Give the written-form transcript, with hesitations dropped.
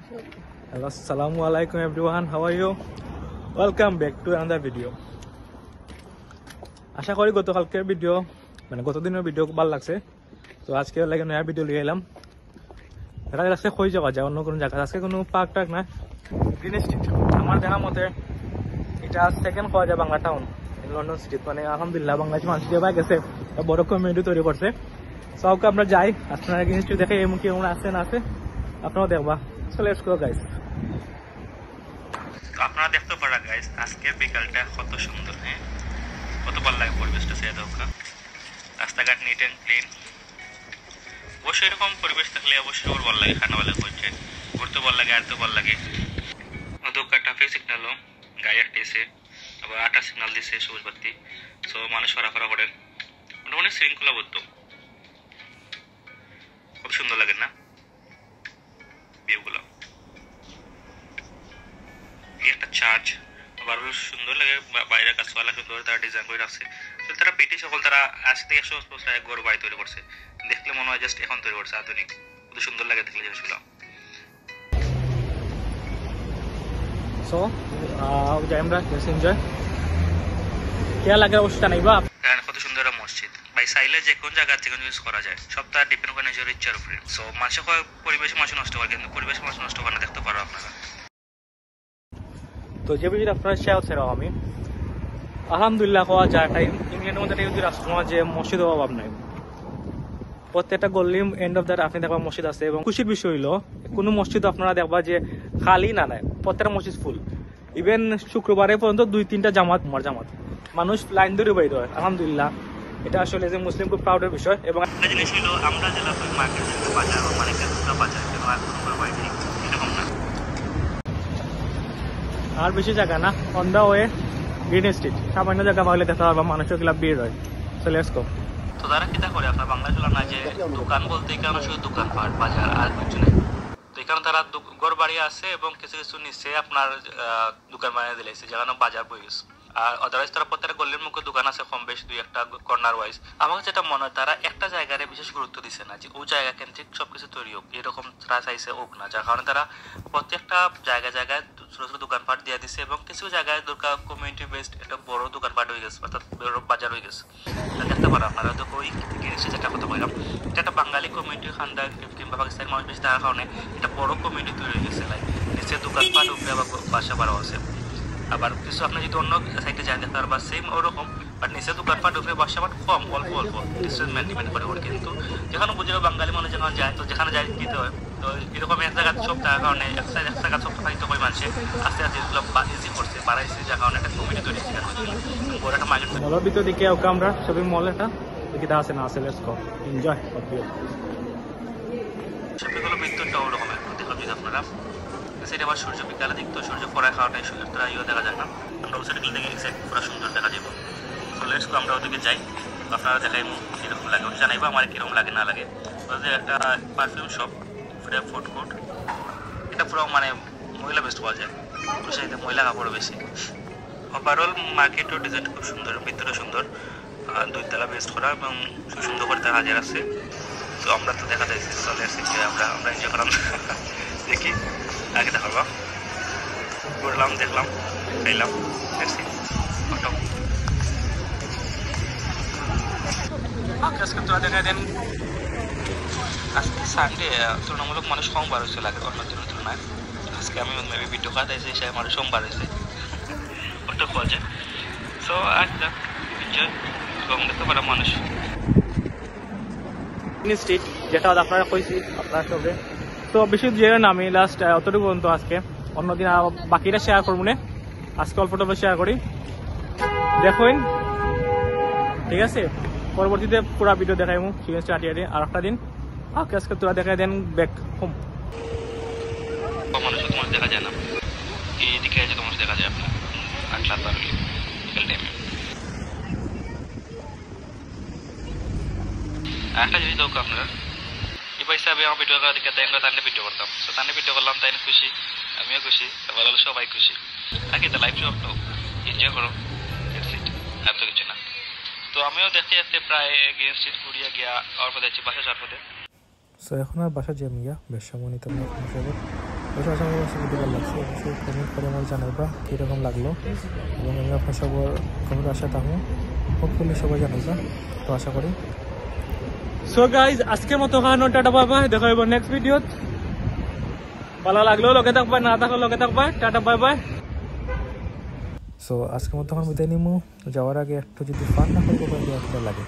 Hello, assalamu alaikum everyone. How are you? Welcome back to another video. আশা করি গতকালকের video মানে গত দিনের ভিডিও ভালো লাগছে। তো আজকে লাগে নয়া ভিডিও নিয়ে এলাম। দেখা যাচ্ছে কই যাওয়া যায় অন্য কোনো জায়গা। আজকে কোনো পার্ক টার্ক না, গ্রিন স্ট্রিট। আমার দেখা মতে এটা সেকেন্ড হওয়া যায় বাংলা টাউন লন্ডন সিটি। মানে আলহামদুলিল্লাহ বাংলাদেশ মানুষ যে গেছে বড় কমিউনিটি তৈরি করছে। সবকে আমরা যাই, আপনারা গ্রিন স্ট্রিট দেখে এমন কি এমন আছে না আছে আপনারাও দেখবা। চলে এসো গাইস। আপনারা দেখতে পারা গাইস আজকে বিকালটা কত সুন্দর, হ্যাঁ কত ভালো লাগে পরিবেশটা। সে দোকা রাস্তাঘাট নিট অ্যান্ড ক্লিন। অবশ্যই এরকম পরিবেশ থাকলে অবশ্যই ওর ভালো লাগে, খানা ভালো করছে, ঘুরতে ভালো লাগে, আরতে ভালো লাগে। দোকা ট্রাফিক সিগন্যালও গাড়ি আটকেছে, আবার আটা সিগন্যাল দিচ্ছে সবুজ বাতি। সো মানুষ ফরাফরা করেন, মোটামুটি শৃঙ্খলাবদ্ধ। খুব সুন্দর লাগে না ভিউগুলো। একটা চার্চ আবার সুন্দর লাগে, বাইরে গাছপালা সুন্দর তারা ডিজাইন করে রাখছে। তারা ব্রিটিশ সকল তারা আজ থেকে 100 বছর আগে ঘর বাড়ি তৈরি করছে। দেখলে মনে হয় জাস্ট এখন তৈরি করছে, আধুনিক। খুব সুন্দর লাগে দেখলে জিনিসগুলো। সো যাই আমরা, এনজয় কেয়া লাগে অবশ্যই জানাইবা। কত সুন্দর একটা মসজিদ ভাই, চাইলে যে কোন জায়গা থেকে ইউজ করা যায়, সবটা ডিপেন্ড করে নিজের ইচ্ছার উপরে। সো মানুষের পরিবেশে মানুষ নষ্ট করে, কিন্তু পরিবেশ মানুষ নষ্ট করে না, দেখতে পারো আপনারা। তো যে বিষয়টা আপনারা শেয়ার ছেড়াও আমি আলহামদুলিল্লাহ হওয়া যায় টাইম ইংল্যান্ডের মধ্যে একটা রাষ্ট্র যে মসজিদের অভাব নাই। প্রত্যেকটা গল্লি এন্ড অফ দ্য আপনি দেখবা মসজিদ আছে। এবং খুশির বিষয় হইলো কোনো মসজিদ আপনারা দেখবা যে খালি না নাই, প্রত্যেকটা মসজিদ ফুল। ইভেন শুক্রবারে পর্যন্ত 2-3টা জামাত মানুষ লাইন ধরে বাইর হয়। আলহামদুলিল্লাহ এটা আসলে যে মুসলিম খুব প্রাউডের বিষয়। এবং একটা জিনিস হলো আমরা জেলা মার্কেট বাজার মানে বাজার এরকম না, আর বেশি জায়গা না, on the way Green Street. সামান্য জায়গা পাইলে দেখা পারবা মানুষের গুলা ভিড় হয়। So let's go. তো তারা কিতা করে আপনার বাংলাদেশ হলো না যে দোকান বলতে এখানে শুধু দোকানপাট বাজার আর কিছু নেই। তো এখানে তারা ঘর বাড়ি আছে এবং কিছু কিছু নিচে আপনার দোকান বানিয়ে দিলেছে, যেখানে বাজার বই গেছে। আর আদারওয়াইজ তারা প্রত্যেকটা গলির মুখে দোকান আছে কম বেশ 2-1টা কর্নার ওয়াইজ। আমার যেটা মনে হয় তারা একটা জায়গায় বিশেষ গুরুত্ব দিচ্ছে না যে ওই জায়গা কেন্দ্রিক সবকিছু তৈরি হোক, এরকম তারা চাইছে হোক না। যার কারণে তারা প্রত্যেকটা জায়গায় জায়গায় ছোট ছোট দোকানপাট দিয়ে দিচ্ছে এবং কিছু জায়গায় দরকার কমিউনিটি বেসড একটা বড় দোকানপাট হয়ে গেছে, অর্থাৎ বড় বাজার হয়ে গেছে। দেখতে পারো আপনারা তো ওই জিনিসটা যেটা কথা বললাম, এটা একটা বাঙালি কমিউনিটি খান্ডা কিংবা পাকিস্তানি মানুষ বেশি থাকার কারণে এটা বড় কমিউনিটি তৈরি হয়ে গেছে। লাইক নিচে দোকানপাট উপরে আবার বাসা বাড়াও আছে। আবার কিছু আপনি যদি অন্য সাইডে যান দেখতে পারবা সেম ওরকম, বাট নিচে দোকানপাট উপরে বাসাবাট কম, অল্প অল্প ডিপেন্ড করে। কিন্তু যেখানে বুঝে বাঙালি মানুষ যেখানে যায়, তো যেখানে যায় দিতে হয়। তো এরকম এক জায়গায় সব থাকার কারণে এক জায়গায় সব পাইতে হয় মানুষের আস্তে আস্তে এগুলো ইজি করছে, বাড়াইছে। যার কারণে একটা কমিটি তৈরি হচ্ছে, বড় একটা মার্কেট। মলের ভিতর দিকে আমরা শপিং মল এটা দেখি আছে না আছে। Let's go enjoy. শপিং হলো ভিতরটা ওরকম এখন দেখুন যদি আপনারা সেটা আবার সূর্য বিকালে দেখতো, সূর্য পড়ার কারণে সূর্যটা দেখা যায় না। আমরা ওই সাইডে দেখে এক্সাক্ট পুরো সুন্দর দেখা যাবো। তো লেটস গো আমরা ওদিকে যাই, আপনারা দেখাই কীরকম লাগে ওটা জানাইবো আমার কীরকম লাগে না লাগে। ওদের একটা পারফিউম শপ, পুরো ফুড কোর্ট, এটা পুরো মানে মহিলা বেস্ট পাওয়া যায়। তো সেইটা মহিলা কাপড়ও বেশি। ওভারঅল মার্কেটও ডিজাইন খুব সুন্দর, ভিতরে সুন্দর, 2 তলা বেস্ট করা এবং সুন্দর করে দেখা হাজার আছে। তো আমরা তো দেখা যাচ্ছে চলে আসছি, আমরা এনজয় করলাম। দেখি আগে দেখাবো, ঘুরলাম, দেখলাম, খাইলাম, দেখছি ফটো। আজকে তোরা দেখা দেন আজকে সানডে তুলনামূলক মানুষ কম বার হয়েছে লাগে অন্য দিনের তুলনায়। আজকে আমি মেবি ভিডিও খাওয়াইছি, সে মানুষ সোমবার হয়েছে ওটা পাওয়া যায়। সো আজকে এনজয় এবং দেখতে পারো মানুষ স্ট্রিট যেটা আপনারা কইছি আপনারা সবে। তো বেশি যে না আমি লাস্ট অতটুকু পর্যন্ত আজকে, অন্যদিন বাকিটা শেয়ার করবো না, আজকে অল্পটা শেয়ার করি দেখুন, ঠিক আছে? পরবর্তীতে পুরো ভিডিও দেখাইমু আটিয়াটি আর একটা দিন। আজকে তোরা দেখাই দেন ব্যাক হোম। মানুষ তোমার দেখা যায় না, এইদিকে আছে তোমার দেখা যায় আপনার আটলা পারলে বিকেল টাইমে। একটা জিনিস দরকার আপনারা এই পয়সা আমি আমার ভিডিও করা দেখে তাই আমরা তান্ডে ভিডিও করতাম। তো তান্ডে ভিডিও করলাম, তাই খুশি, আমিও খুশি, তারপর সবাই খুশি। আগে তো লাইফ শো এনজয় করো, আর তো কিছু না। তো আমিও দেখতে দেখতে প্রায় গ্রিন স্ট্রিট ঘুরিয়ে গিয়া আর পথে বাসা 4 পথে। সো এখন আর বাসা যাই আমি, বেশ সময় নিতে অবশ্যই আশা করি ভিডিও ভালো লাগছে, অবশ্যই কমেন্ট করে আমার জানাইবা কীরকম লাগলো, এবং আমি আপনার সবার কমেন্ট আশা থাকবো, হোপফুলি সবাই জানাইবা। তো আশা করি সো গাইজ আজকের মতো কারণ টাটা বাই বাই, দেখা হইব নেক্সট ভিডিওত। ভালো লাগলেও লগে থাকবা, না থাকলেও লগে থাকবা। Tata bye bye. সো আজকের মতো এখন বিদায় নিমু, যাওয়ার আগে একটু যদি ফান না করবো একটা লাগে।